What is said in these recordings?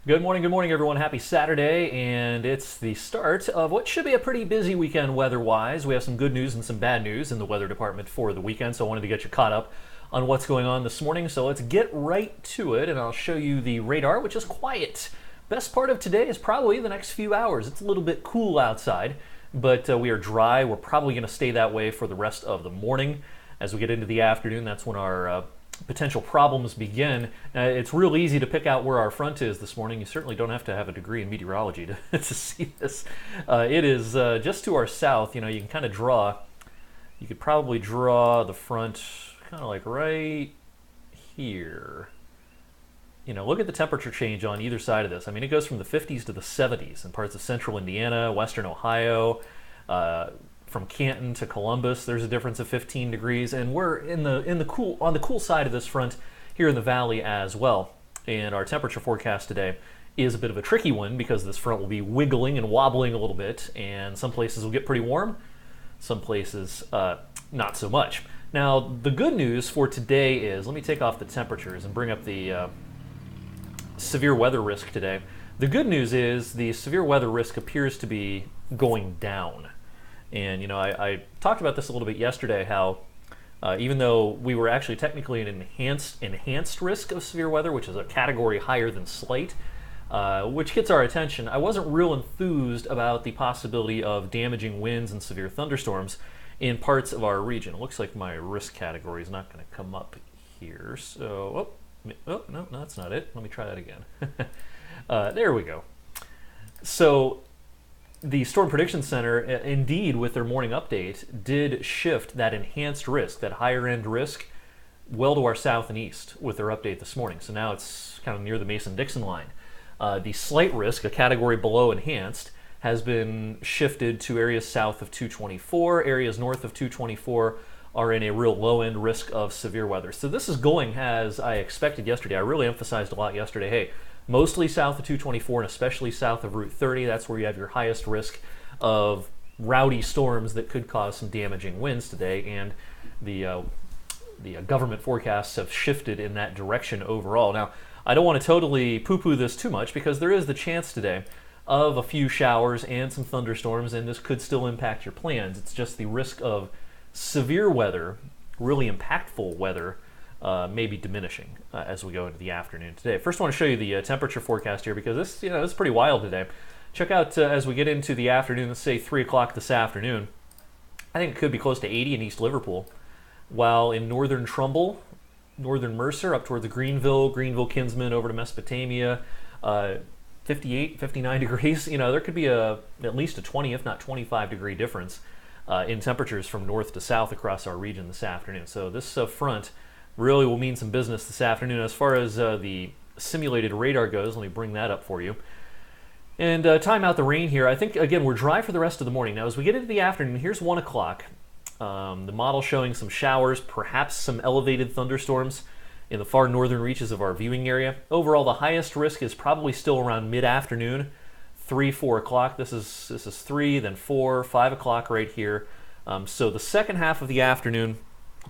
Good morning, everyone. Happy Saturday, and it's the start of what should be a pretty busy weekend weather-wise. We have some good news and some bad news in the weather department for the weekend, so I wanted to get you caught up on what's going on this morning. So let's get right to it, and I'll show you the radar, which is quiet. Best part of today is probably the next few hours. It's a little bit cool outside, but we are dry. We're probably going to stay that way for the rest of the morning. As we get into the afternoon, that's when our potential problems begin. It's real easy to pick out where our front is this morning. You certainly don't have to have a degree in meteorology to see this. It is just to our south. You know, you can kind of draw, you could probably draw the front kind of like right here. You know, look at the temperature change on either side of this. I mean, it goes from the 50s to the 70s in parts of central Indiana, western Ohio, from Canton to Columbus. There's a difference of 15 degrees, and we're in the cool on the cool side of this front here in the valley as well. And our temperature forecast today is a bit of a tricky one because this front will be wiggling and wobbling a little bit, and some places will get pretty warm, some places not so much. Now, the good news for today is, let me take off the temperatures and bring up the severe weather risk today. The good news is the severe weather risk appears to be going down. And, you know, I talked about this a little bit yesterday, how even though we were actually technically an enhanced risk of severe weather, which is a category higher than slight, which gets our attention, I wasn't real enthused about the possibility of damaging winds and severe thunderstorms in parts of our region. It looks like my risk category is not going to come up here. So, no, that's not it. Let me try that again. There we go. So, the Storm Prediction Center, indeed, with their morning update, did shift that enhanced risk, that higher end risk, well to our south and east with their update this morning. So now it's kind of near the Mason-Dixon line. The slight risk, a category below enhanced, has been shifted to areas south of 224. Areas north of 224 are in a real low end risk of severe weather. So this is going as I expected yesterday. I really emphasized a lot yesterday, hey, mostly south of 224 and especially south of Route 30. That's where you have your highest risk of rowdy storms that could cause some damaging winds today. And the government forecasts have shifted in that direction overall. Now, I don't want to totally poo-poo this too much because there is the chance today of a few showers and some thunderstorms, and this could still impact your plans. It's just the risk of severe weather, really impactful weather, may be diminishing as we go into the afternoon today. First, I want to show you the temperature forecast here because this is pretty wild today. Check out as we get into the afternoon, let's say 3 o'clock this afternoon, I think it could be close to 80 in East Liverpool, while in northern Trumbull, northern Mercer, up towards Greenville, Kinsman, over to Mesopotamia, 58, 59 degrees. You know, there could be at least a 20, if not 25 degree difference in temperatures from north to south across our region this afternoon. So this front really will mean some business this afternoon. As far as the simulated radar goes, let me bring that up for you. And time out the rain here. I think, again, we're dry for the rest of the morning. Now, as we get into the afternoon, here's 1 o'clock. The model showing some showers, perhaps some elevated thunderstorms in the far northern reaches of our viewing area. Overall, the highest risk is probably still around mid-afternoon, 3, 4 o'clock. This is 3, then 4, 5 o'clock right here. So the second half of the afternoon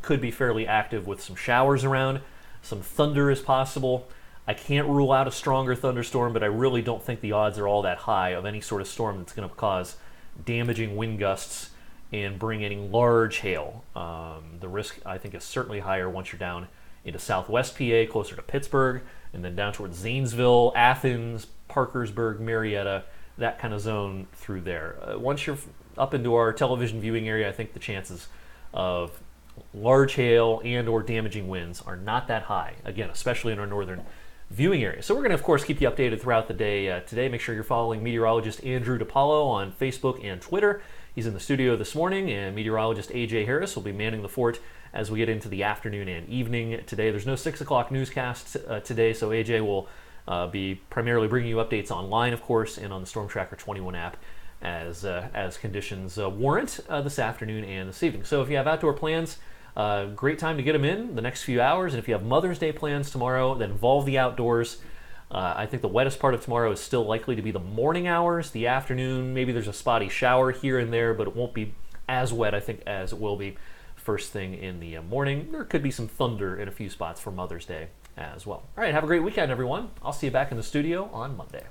could be fairly active with some showers around. Some thunder is possible. I can't rule out a stronger thunderstorm, but I really don't think the odds are all that high of any sort of storm that's going to cause damaging wind gusts and bring any large hail. The risk, I think, is certainly higher once you're down into southwest PA, closer to Pittsburgh, and then down towards Zanesville, Athens, Parkersburg, Marietta, that kind of zone through there. Once you're up into our television viewing area, I think the chances of large hail and or damaging winds are not that high, again, especially in our northern viewing area. So we're going to, of course, keep you updated throughout the day today. Make sure you're following meteorologist Andrew DiPaolo on Facebook and Twitter. He's in the studio this morning, and meteorologist AJ Harris will be manning the fort as we get into the afternoon and evening today. There's no 6 o'clock newscast today, so AJ will be primarily bringing you updates online, of course, and on the Storm Tracker 21 app as conditions warrant this afternoon and this evening. So if you have outdoor plans, great time to get them in the next few hours. And if you have Mother's Day plans tomorrow that involve the outdoors, I think the wettest part of tomorrow is still likely to be the morning hours. The afternoon, maybe there's a spotty shower here and there, but it won't be as wet, I think, as it will be first thing in the morning. There could be some thunder in a few spots for Mother's Day as well. All right, have a great weekend, everyone. I'll see you back in the studio on Monday.